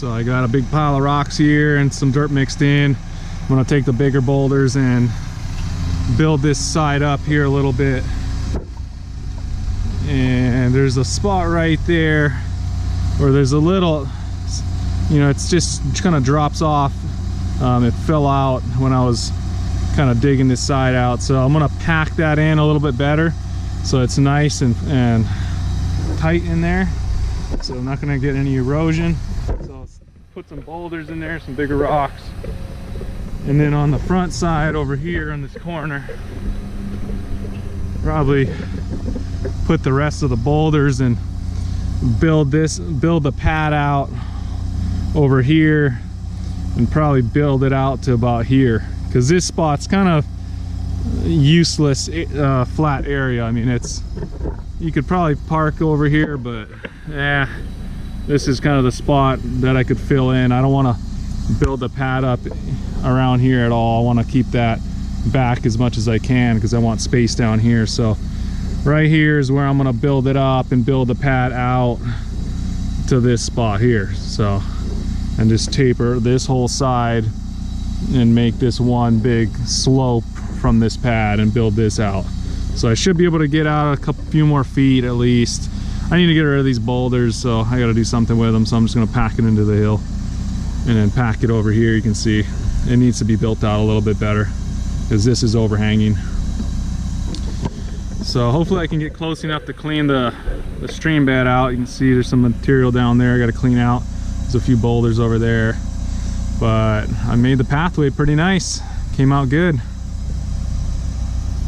So I got a big pile of rocks here and some dirt mixed in. I'm gonna take the bigger boulders and build this side up here a little bit. And there's a spot right there where there's a little, you know, it's just kind of drops off. It fell out when I was kind of digging this side out, so I'm gonna pack that in a little bit better so it's nice and tight in there, so I'm not gonna get any erosion. So I'll put some boulders in there, some bigger rocks, and then on the front side over here on this corner, probably put the rest of the boulders and build the pad out over here, and probably build it out to about here, because this spot's kind of useless flat area. I mean, you could probably park over here, but this is kind of the spot that I could fill in. I don't want to build the pad up around here at all. I want to keep that back as much as I can because I want space down here. So right here is where I'm going to build it up and build the pad out to this spot here. So, and just taper this whole side and make this one big slope from this pad and build this out. So I should be able to get out a few more feet at least. I need to get rid of these boulders, so I got to do something with them. So I'm just going to pack it into the hill and then pack it over here. You can see it needs to be built out a little bit better because this is overhanging. So hopefully I can get close enough to clean the stream bed out. You can see there's some material down there I got to clean out. There's a few boulders over there, but I made the pathway pretty nice. Came out good.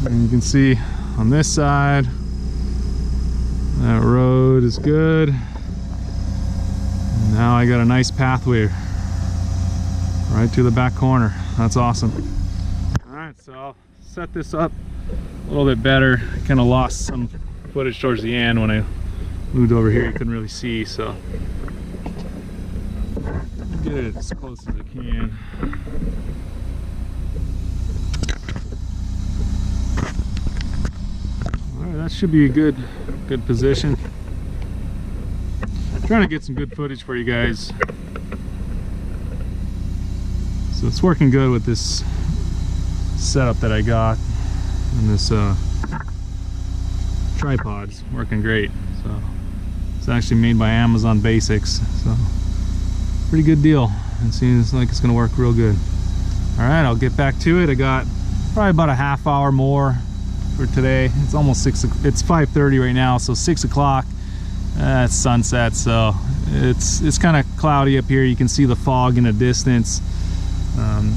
And you can see on this side, that road is good. And now I got a nice pathway right to the back corner. That's awesome. All right, so I'll set this up a little bit better. I kind of lost some footage towards the end when I moved over here. You couldn't really see, so get it as close as I can. All right, that should be a good position. I'm trying to get some good footage for you guys. So it's working good with this setup that I got, and this tripod's working great. So it's actually made by Amazon Basics, so pretty good deal. It seems like it's gonna work real good. All right, I'll get back to it. I got probably about a half hour more for today. It's almost it's 5:30 right now, so 6 o'clock. It's sunset, so it's kind of cloudy up here. You can see the fog in the distance.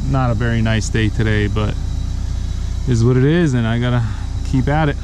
Not a very nice day today, but is what it is, and I gotta keep at it.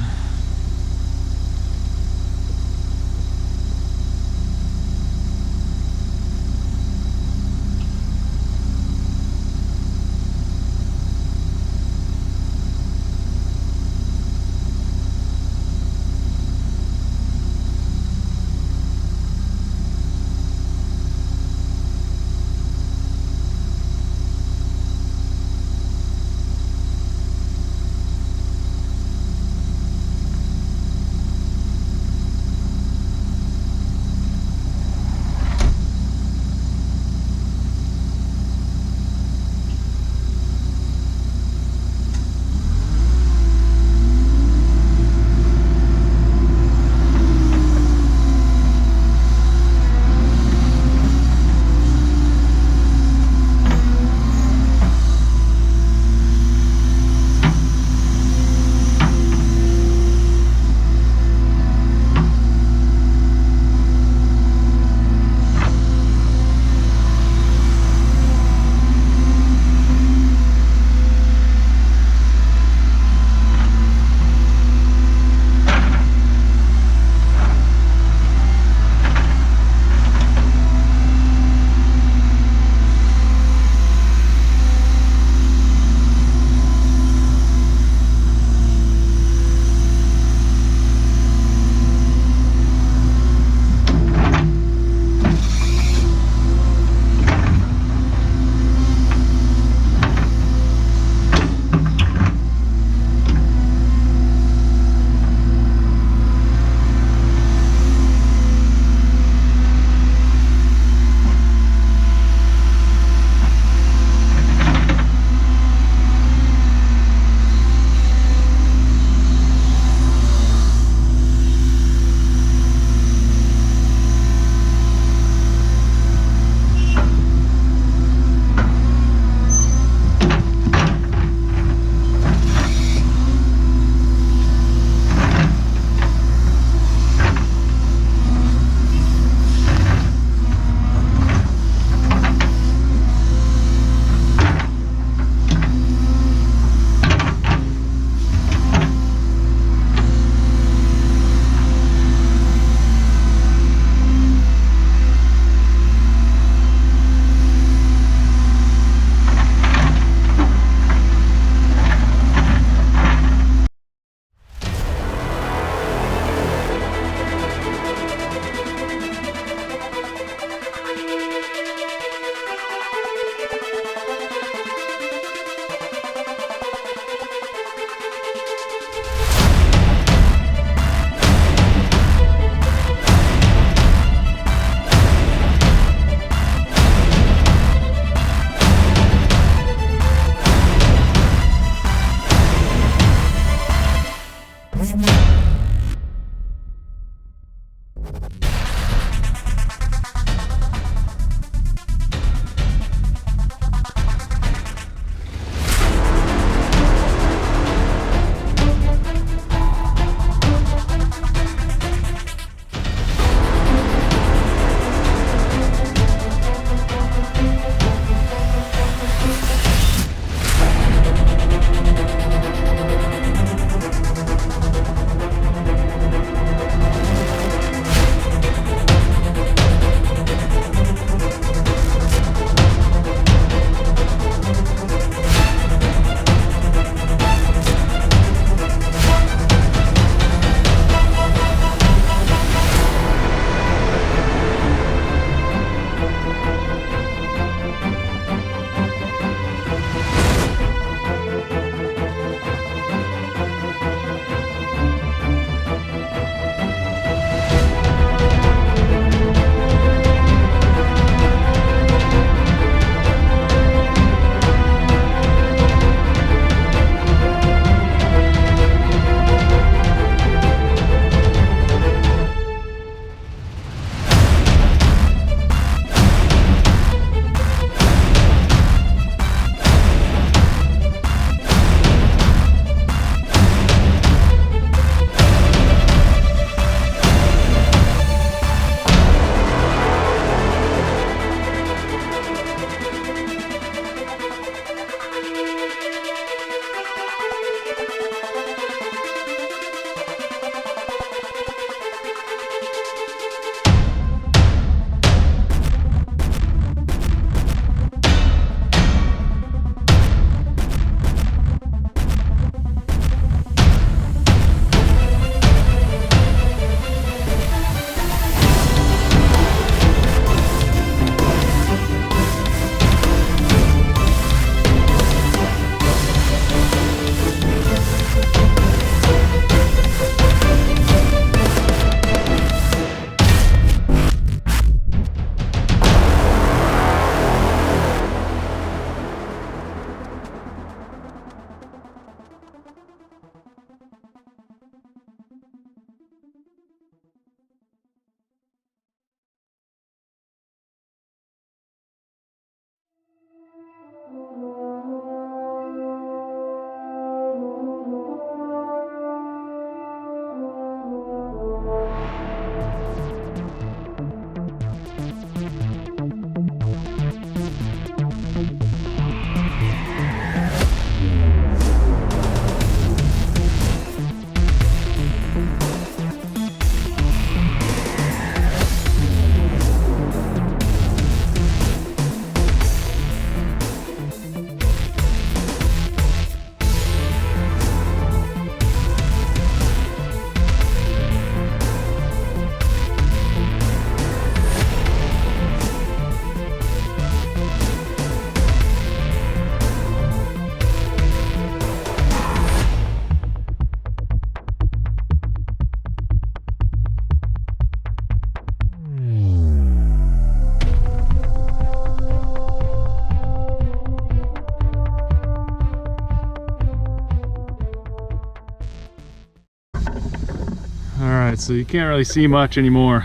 Alright, so you can't really see much anymore.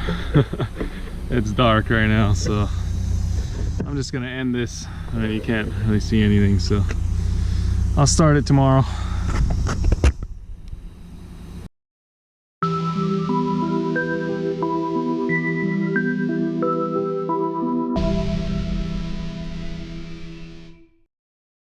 It's dark right now, so I'm just gonna end this. I mean, you can't really see anything, so I'll start it tomorrow.